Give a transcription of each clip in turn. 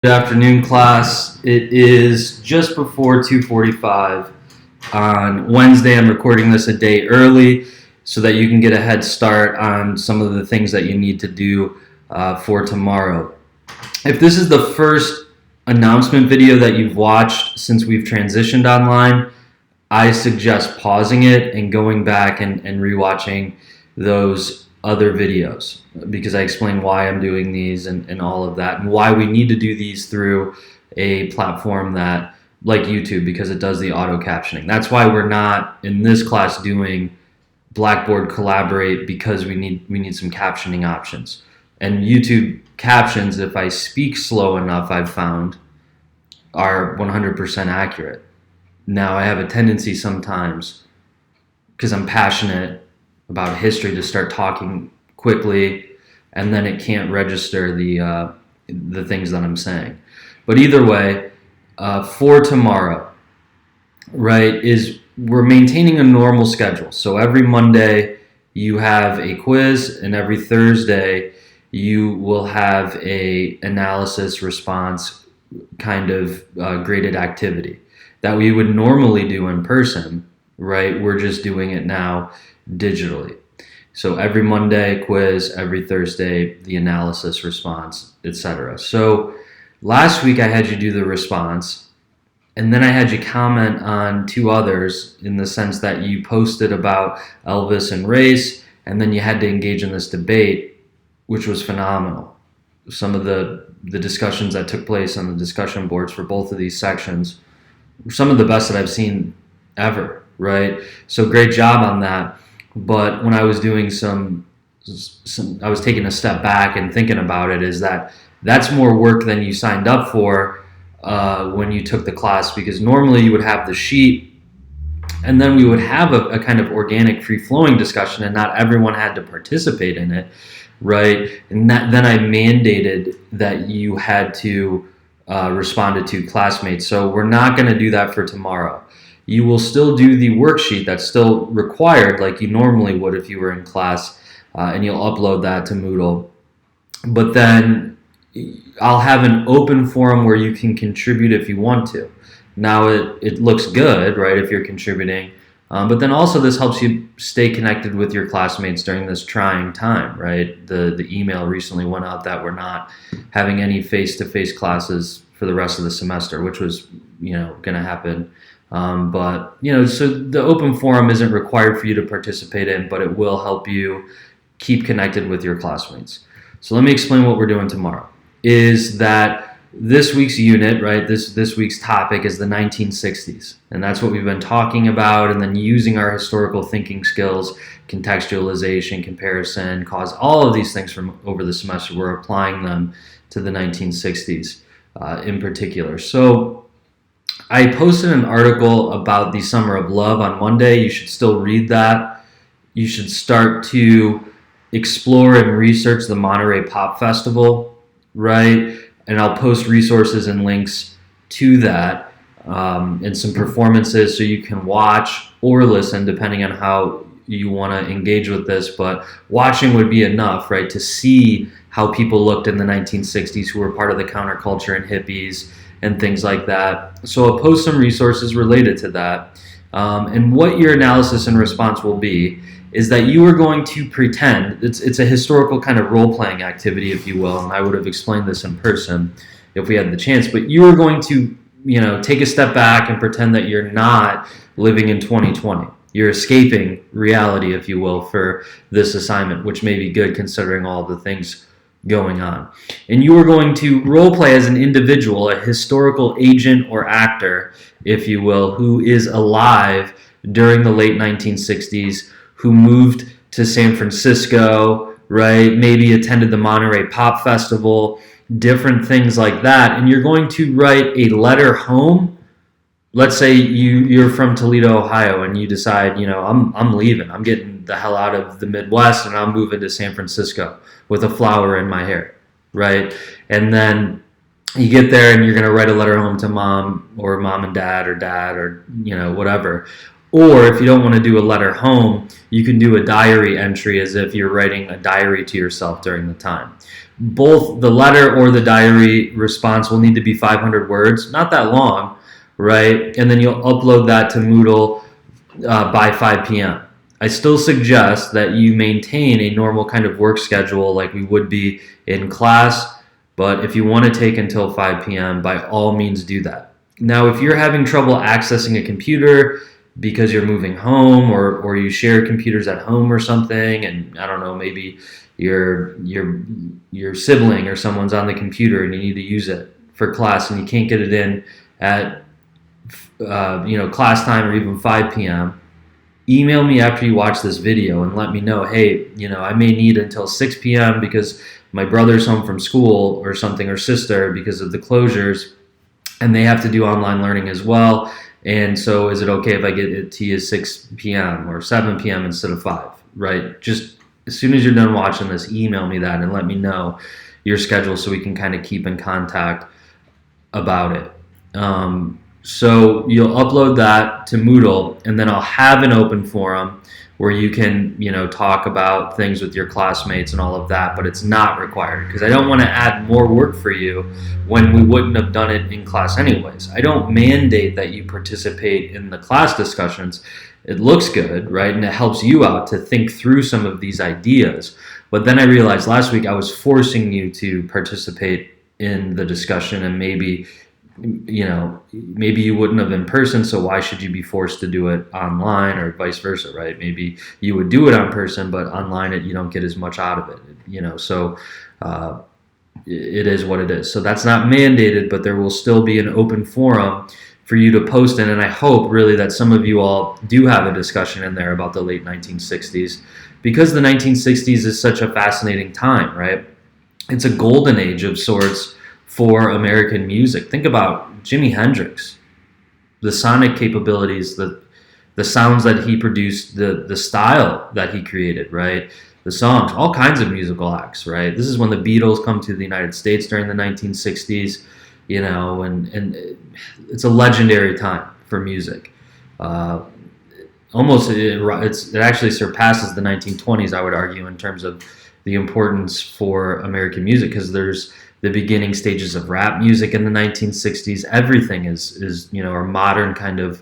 Good afternoon, class. It is just before 2:45 on Wednesday. I'm recording this a day early so that you can get a head start on some of the things that you need to do for tomorrow. If this is the first announcement video that you've watched since we've transitioned online, I suggest pausing it and going back and rewatching those other videos, because I explain why I'm doing these and all of that, and why we need to do these through a platform that like YouTube, because it does the auto captioning. That's why we're not in this class doing Blackboard Collaborate, because we need some captioning options. And YouTube captions, if I speak slow enough, I've found, are 100% accurate. Now, I have a tendency sometimes, because I'm passionate about history, to start talking quickly, and then it can't register the things that I'm saying. But either way, for tomorrow, right, is we're maintaining a normal schedule. So every Monday you have a quiz, and every Thursday you will have a analysis response kind of graded activity that we would normally do in person, right? We're just doing it now digitally. So every Monday, quiz, every Thursday, the analysis response, etc. So last week I had you do the response, and then I had you comment on two others, in the sense that you posted about Elvis and race, and then you had to engage in this debate, which was phenomenal. Some of the discussions that took place on the discussion boards for both of these sections were some of the best that I've seen ever, right? So great job on that. But when I was doing I was taking a step back and thinking about it, is that's more work than you signed up for when you took the class, because normally you would have the sheet, and then we would have a kind of organic, free-flowing discussion, and not everyone had to participate in it, right? And then I mandated that you had to respond to two classmates. So we're not going to do that for tomorrow. You will still do the worksheet that's still required, like you normally would if you were in class, and you'll upload that to Moodle. But then I'll have an open forum where you can contribute if you want to. Now, it looks good, right, if you're contributing, but then also this helps you stay connected with your classmates during this trying time, right? The email recently went out that we're not having any face-to-face classes for the rest of the semester, which was, going to happen. But so the open forum isn't required for you to participate in, but it will help you keep connected with your classmates. So let me explain what we're doing tomorrow. Is that this week's unit, right, this week's topic is the 1960s. And that's what we've been talking about, and then using our historical thinking skills, contextualization, comparison, cause, all of these things from over the semester, we're applying them to the 1960s in particular. So I posted an article about the Summer of Love on Monday. You should still read that. You should start to explore and research the Monterey Pop Festival, right? And I'll post resources and links to that, and some performances so you can watch or listen, depending on how you want to engage with this. But watching would be enough, right, to see how people looked in the 1960s who were part of the counterculture and hippies and things like that. So I'll post some resources related to that. And what your analysis and response will be is that you are going to pretend, it's a historical kind of role-playing activity, if you will, and I would have explained this in person if we had the chance, but you are going to, take a step back and pretend that you're not living in 2020. You're escaping reality, if you will, for this assignment, which may be good considering all the things going on. And you are going to role play as an individual, a historical agent or actor, if you will, who is alive during the late 1960s, who moved to San Francisco, right? Maybe attended the Monterey Pop Festival, different things like that. And you're going to write a letter home. Let's say you're from Toledo, Ohio, and you decide, I'm leaving. I'm getting the hell out of the Midwest, and I'm moving to San Francisco with a flower in my hair, right? And then you get there and you're going to write a letter home to mom, or mom and dad, or whatever. Or if you don't want to do a letter home, you can do a diary entry as if you're writing a diary to yourself during the time. Both the letter or the diary response will need to be 500 words, not that long, right? And then you'll upload that to Moodle by 5 p.m. I still suggest that you maintain a normal kind of work schedule like we would be in class, but if you want to take until 5 p.m., by all means do that. Now, if you're having trouble accessing a computer because you're moving home or you share computers at home or something, and I don't know, maybe your sibling or someone's on the computer and you need to use it for class and you can't get it in at class time or even 5 p.m., email me after you watch this video and let me know, hey, I may need until 6 p.m. because my brother's home from school or something, or sister, because of the closures, and they have to do online learning as well. And so is it okay if I get it to you 6 p.m. or 7 p.m. instead of 5, right? Just as soon as you're done watching this, email me that and let me know your schedule so we can kind of keep in contact about it. So you'll upload that to Moodle, and then I'll have an open forum where you can, talk about things with your classmates and all of that, but it's not required because I don't want to add more work for you when we wouldn't have done it in class anyways. I don't mandate that you participate in the class discussions. It looks good, right? And it helps you out to think through some of these ideas. But then I realized last week I was forcing you to participate in the discussion, and maybe you wouldn't have in person, so why should you be forced to do it online, or vice versa, right? Maybe you would do it on person, but online you don't get as much out of it, so it is what it is. So that's not mandated, but there will still be an open forum for you to post in, and I hope really that some of you all do have a discussion in there about the late 1960s, because the 1960s is such a fascinating time, right? It's a golden age of sorts for American music. Think about Jimi Hendrix, the sonic capabilities, the sounds that he produced, the style that he created, right? The songs, all kinds of musical acts, right? This is when the Beatles come to the United States during the 1960s, and it's a legendary time for music. It actually surpasses the 1920s, I would argue, in terms of the importance for American music, because there's the beginning stages of rap music in the 1960s. Everything is our modern kind of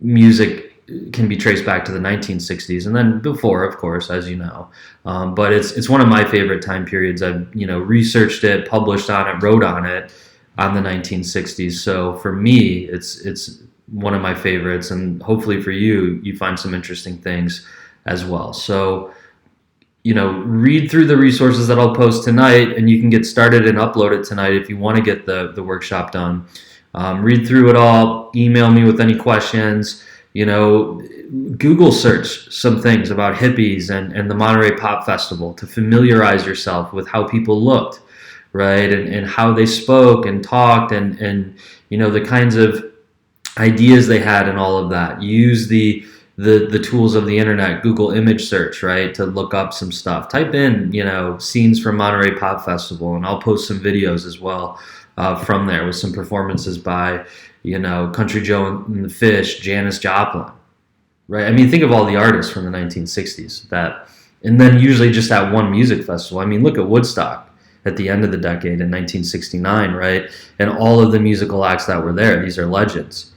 music can be traced back to the 1960s, and then before, of course, as you know. But it's one of my favorite time periods. I've researched it, published on it, wrote on it on the 1960s. So for me, it's one of my favorites, and hopefully for you, you find some interesting things as well. So read through the resources that I'll post tonight, and you can get started and upload it tonight if you want to get the workshop done. Read through it all, email me with any questions, Google search some things about hippies and the Monterey Pop Festival to familiarize yourself with how people looked, right? And how they spoke and talked and the kinds of ideas they had and all of that. Use the tools of the internet, Google image search, right, to look up some stuff. Type in, scenes from Monterey Pop Festival, and I'll post some videos as well from there with some performances by, Country Joe and the Fish, Janis Joplin, right? I mean, think of all the artists from the 1960s and then usually just at one music festival. I mean, look at Woodstock at the end of the decade in 1969, right? And all of the musical acts that were there, these are legends.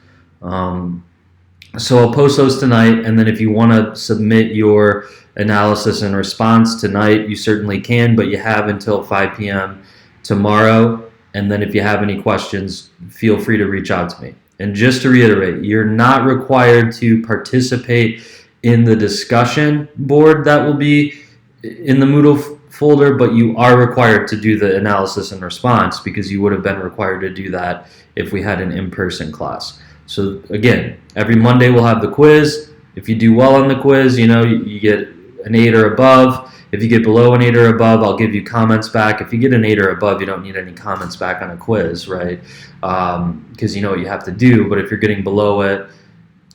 So I'll post those tonight, and then if you want to submit your analysis and response tonight, you certainly can, but you have until 5 p.m. tomorrow. And then if you have any questions, feel free to reach out to me. And just to reiterate, you're not required to participate in the discussion board that will be in the Moodle folder, but you are required to do the analysis and response because you would have been required to do that if we had an in-person class. So again, every Monday we'll have the quiz. If you do well on the quiz, you get an 8 or above. If you get below an 8 or above, I'll give you comments back. If you get an 8 or above, you don't need any comments back on a quiz, right? Because you know what you have to do. But if you're getting below it,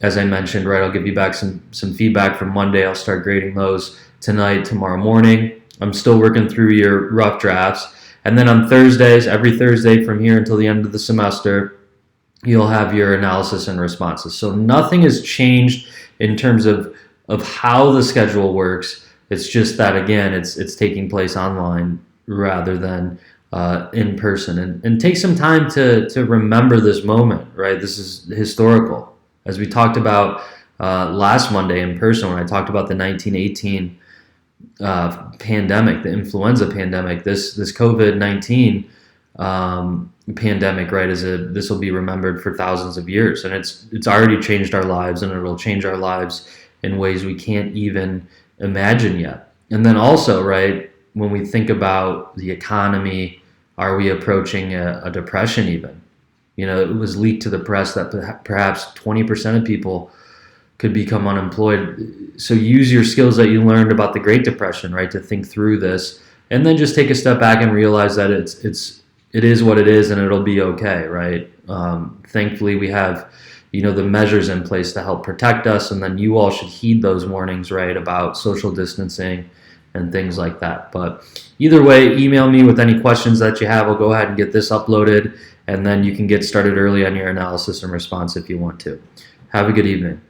as I mentioned, right, I'll give you back some feedback from Monday. I'll start grading those tonight, tomorrow morning. I'm still working through your rough drafts. And then on Thursdays, every Thursday from here until the end of the semester, you'll have your analysis and responses. So nothing has changed in terms of how the schedule works. It's just that, again, it's taking place online rather than in person. And take some time to remember this moment, right? This is historical. As we talked about last Monday in person, when I talked about the 1918 pandemic, the influenza pandemic, this COVID-19 pandemic, right, this will be remembered for thousands of years, and it's already changed our lives, and it'll change our lives in ways we can't even imagine yet. And then also, right, when we think about the economy, are we approaching a depression even? It was leaked to the press that perhaps 20% of people could become unemployed. So use your skills that you learned about the Great Depression, right, to think through this, and then just take a step back and realize that it is what it is, and it'll be okay, right? Thankfully, we have, the measures in place to help protect us, and then you all should heed those warnings, right, about social distancing and things like that. But either way, email me with any questions that you have. I'll go ahead and get this uploaded, and then you can get started early on your analysis and response if you want to. Have a good evening.